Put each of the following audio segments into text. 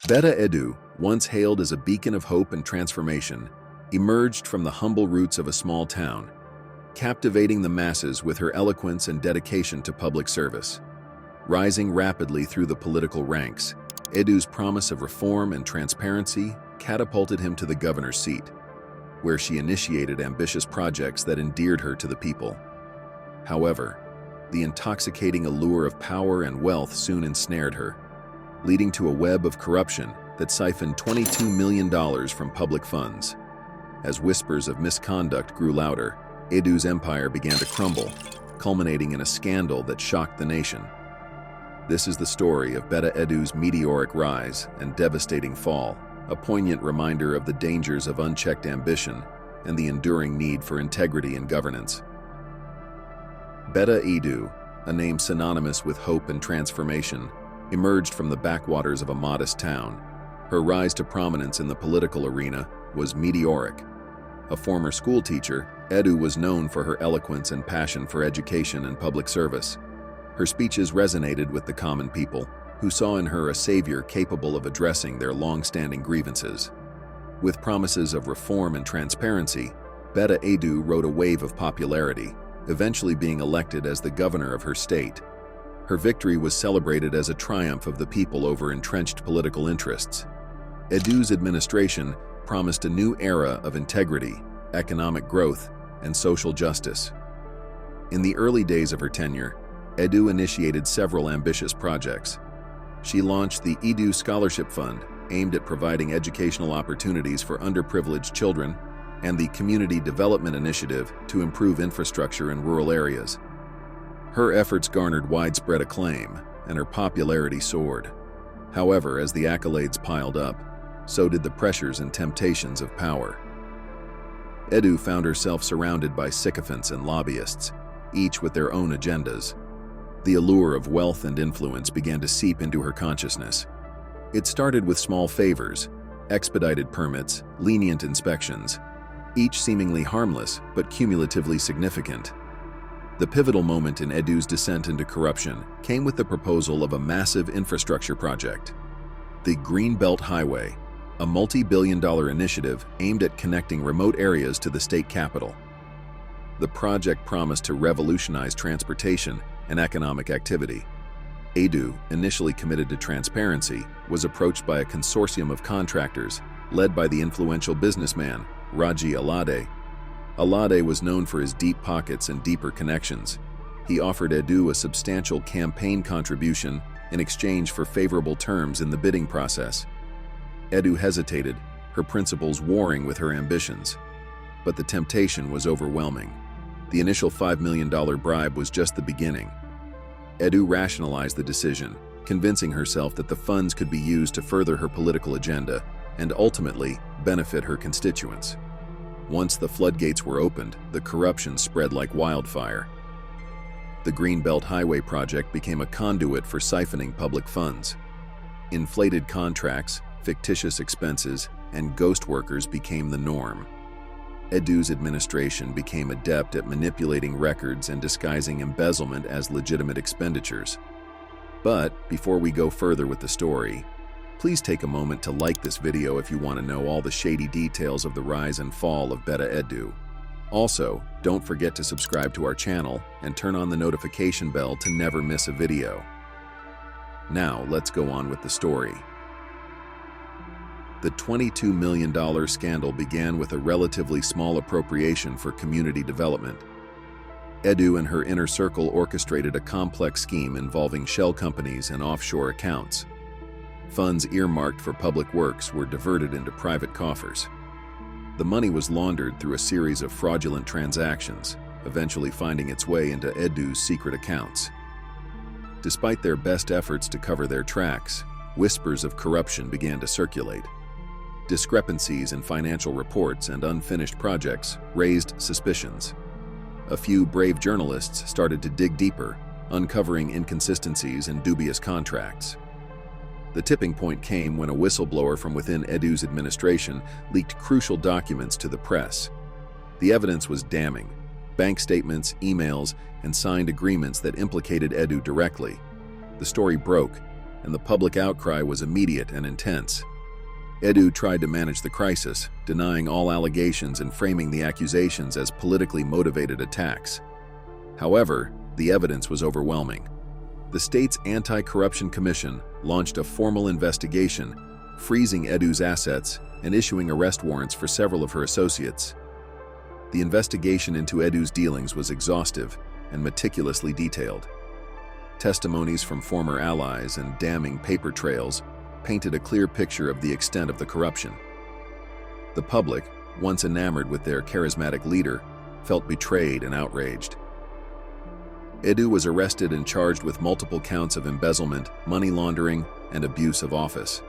Betta Edu, once hailed as a beacon of hope and transformation, emerged from the humble roots of a small town, captivating the masses with her eloquence and dedication to public service. Rising rapidly through the political ranks, Edu's promise of reform and transparency catapulted him to the governor's seat, where she initiated ambitious projects that endeared her to the people. However, the intoxicating allure of power and wealth soon ensnared her, leading to a web of corruption that siphoned $22 million from public funds. As whispers of misconduct grew louder, Edu's empire began to crumble, culminating in a scandal that shocked the nation. This is the story of Betta Edu's meteoric rise and devastating fall, a poignant reminder of the dangers of unchecked ambition and the enduring need for integrity in governance. Betta Edu, a name synonymous with hope and transformation, emerged from the backwaters of a modest town. Her rise to prominence in the political arena was meteoric. A former schoolteacher, Edu was known for her eloquence and passion for education and public service. Her speeches resonated with the common people, who saw in her a savior capable of addressing their long-standing grievances. With promises of reform and transparency, Betta Edu rode a wave of popularity, eventually being elected as the governor of her state. Her victory was celebrated as a triumph of the people over entrenched political interests. Edu's administration promised a new era of integrity, economic growth, and social justice. In the early days of her tenure, Edu initiated several ambitious projects. She launched the Edu Scholarship Fund, aimed at providing educational opportunities for underprivileged children, and the Community Development Initiative to improve infrastructure in rural areas. Her efforts garnered widespread acclaim, and her popularity soared. However, as the accolades piled up, so did the pressures and temptations of power. Edu found herself surrounded by sycophants and lobbyists, each with their own agendas. The allure of wealth and influence began to seep into her consciousness. It started with small favors, expedited permits, lenient inspections, each seemingly harmless but cumulatively significant. The pivotal moment in Edu's descent into corruption came with the proposal of a massive infrastructure project. The Greenbelt Highway, a multi-billion-dollar initiative aimed at connecting remote areas to the state capital. The project promised to revolutionize transportation and economic activity. Edu, initially committed to transparency, was approached by a consortium of contractors led by the influential businessman Raji Alade. Alade was known for his deep pockets and deeper connections. He offered Edu a substantial campaign contribution in exchange for favorable terms in the bidding process. Edu hesitated, her principles warring with her ambitions. But the temptation was overwhelming. The initial $5 million bribe was just the beginning. Edu rationalized the decision, convincing herself that the funds could be used to further her political agenda and ultimately benefit her constituents. Once the floodgates were opened, the corruption spread like wildfire. The Greenbelt Highway project became a conduit for siphoning public funds. Inflated contracts, fictitious expenses, and ghost workers became the norm. Edu's administration became adept at manipulating records and disguising embezzlement as legitimate expenditures. But before we go further with the story, please take a moment to like this video if you want to know all the shady details of the rise and fall of Betta Edu. Also, don't forget to subscribe to our channel and turn on the notification bell to never miss a video. Now, let's go on with the story. The $22 million scandal began with a relatively small appropriation for community development. Edu and her inner circle orchestrated a complex scheme involving shell companies and offshore accounts. Funds earmarked for public works were diverted into private coffers. The money was laundered through a series of fraudulent transactions, eventually finding its way into Edu's secret accounts. Despite their best efforts to cover their tracks, whispers of corruption began to circulate. Discrepancies in financial reports and unfinished projects raised suspicions. A few brave journalists started to dig deeper, uncovering inconsistencies and dubious contracts. The tipping point came when a whistleblower from within Edu's administration leaked crucial documents to the press. The evidence was damning: bank statements, emails, and signed agreements that implicated Edu directly. The story broke, and the public outcry was immediate and intense. Edu tried to manage the crisis, denying all allegations and framing the accusations as politically motivated attacks. However, the evidence was overwhelming. The state's Anti-Corruption Commission launched a formal investigation, freezing Edu's assets and issuing arrest warrants for several of her associates. The investigation into Edu's dealings was exhaustive and meticulously detailed. Testimonies from former allies and damning paper trails painted a clear picture of the extent of the corruption. The public, once enamored with their charismatic leader, felt betrayed and outraged. Edu was arrested and charged with multiple counts of embezzlement, money laundering, and abuse of office.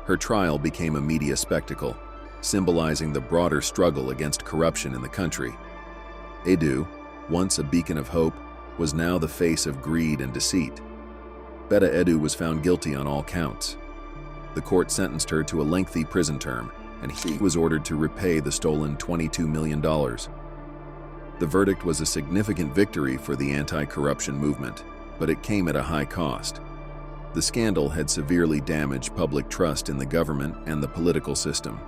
Her trial became a media spectacle, symbolizing the broader struggle against corruption in the country. Edu, once a beacon of hope, was now the face of greed and deceit. Betta Edu was found guilty on all counts. The court sentenced her to a lengthy prison term, and he was ordered to repay the stolen $22 million. The verdict was a significant victory for the anti-corruption movement, but it came at a high cost. The scandal had severely damaged public trust in the government and the political system.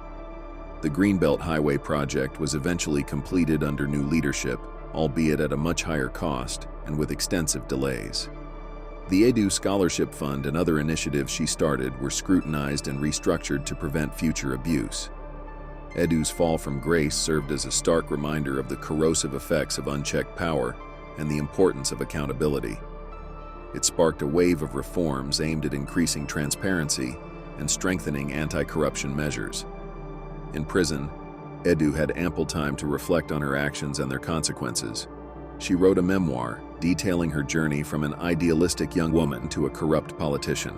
The Greenbelt Highway project was eventually completed under new leadership, albeit at a much higher cost and with extensive delays. The Edu Scholarship Fund and other initiatives she started were scrutinized and restructured to prevent future abuse. Edu's fall from grace served as a stark reminder of the corrosive effects of unchecked power and the importance of accountability. It sparked a wave of reforms aimed at increasing transparency and strengthening anti-corruption measures. In prison, Edu had ample time to reflect on her actions and their consequences. She wrote a memoir detailing her journey from an idealistic young woman to a corrupt politician.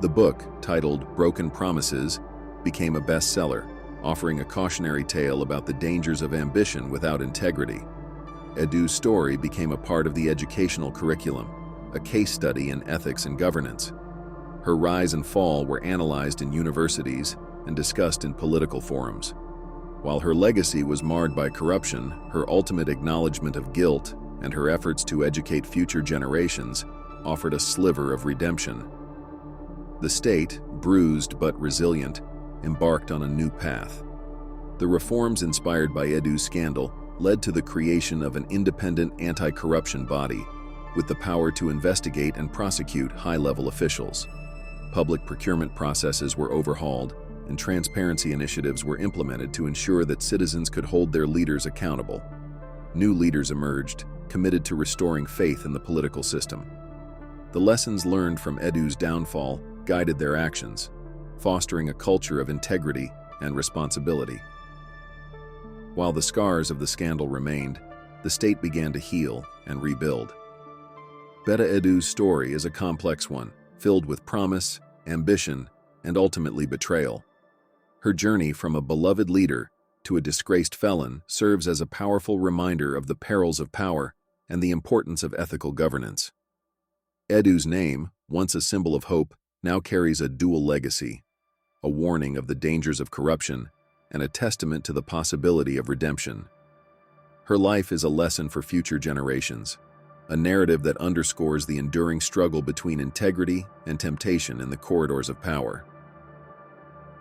The book, titled Broken Promises, became a bestseller, offering a cautionary tale about the dangers of ambition without integrity. Edu's story became a part of the educational curriculum, a case study in ethics and governance. Her rise and fall were analyzed in universities and discussed in political forums. While her legacy was marred by corruption, her ultimate acknowledgement of guilt and her efforts to educate future generations offered a sliver of redemption. The state, bruised but resilient, embarked on a new path. The reforms inspired by Edu's scandal led to the creation of an independent anti-corruption body with the power to investigate and prosecute high-level officials. Public procurement processes were overhauled, and transparency initiatives were implemented to ensure that citizens could hold their leaders accountable. New leaders emerged, committed to restoring faith in the political system. The lessons learned from Edu's downfall guided their actions, fostering a culture of integrity and responsibility. While the scars of the scandal remained, the state began to heal and rebuild. Betta Edu's story is a complex one, filled with promise, ambition, and ultimately betrayal. Her journey from a beloved leader to a disgraced felon serves as a powerful reminder of the perils of power and the importance of ethical governance. Edu's name, once a symbol of hope, now carries a dual legacy, a warning of the dangers of corruption and a testament to the possibility of redemption. Her life is a lesson for future generations, a narrative that underscores the enduring struggle between integrity and temptation in the corridors of power.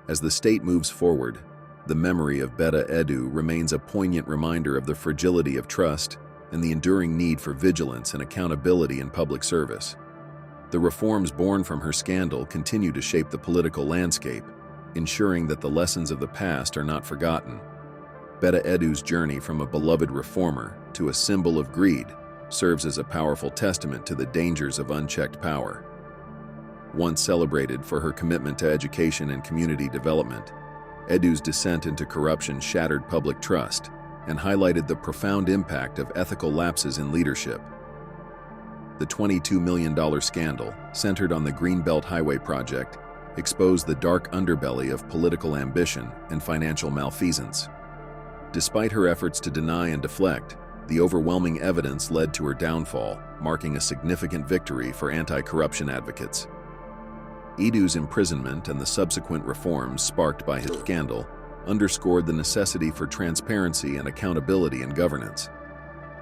As the state moves forward, the memory of Betta Edu remains a poignant reminder of the fragility of trust and the enduring need for vigilance and accountability in public service. The reforms born from her scandal continue to shape the political landscape, ensuring that the lessons of the past are not forgotten. Betta Edu's journey from a beloved reformer to a symbol of greed serves as a powerful testament to the dangers of unchecked power. Once celebrated for her commitment to education and community development, Edu's descent into corruption shattered public trust and highlighted the profound impact of ethical lapses in leadership. The $22 million scandal, centered on the Greenbelt Highway project, exposed the dark underbelly of political ambition and financial malfeasance. Despite her efforts to deny and deflect, the overwhelming evidence led to her downfall, marking a significant victory for anti-corruption advocates. Edu's imprisonment and the subsequent reforms sparked by his scandal underscored the necessity for transparency and accountability in governance.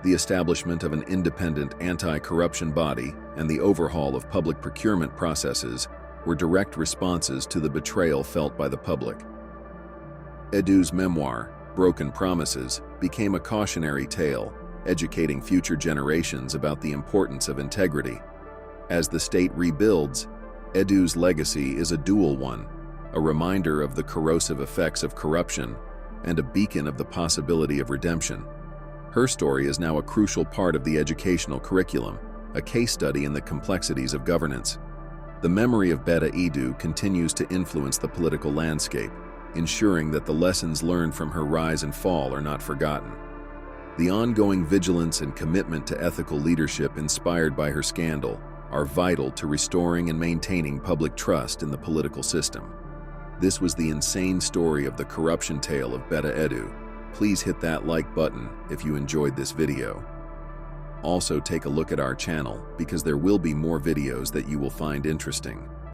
The establishment of an independent anti-corruption body and the overhaul of public procurement processes were direct responses to the betrayal felt by the public. Edu's memoir, Broken Promises, became a cautionary tale, educating future generations about the importance of integrity. As the state rebuilds, Edu's legacy is a dual one, a reminder of the corrosive effects of corruption and a beacon of the possibility of redemption. Her story is now a crucial part of the educational curriculum, a case study in the complexities of governance. The memory of Betta Edu continues to influence the political landscape, ensuring that the lessons learned from her rise and fall are not forgotten. The ongoing vigilance and commitment to ethical leadership inspired by her scandal are vital to restoring and maintaining public trust in the political system. This was the insane story of the corruption tale of Betta Edu. Please hit that like button if you enjoyed this video. Also take a look at our channel because there will be more videos that you will find interesting.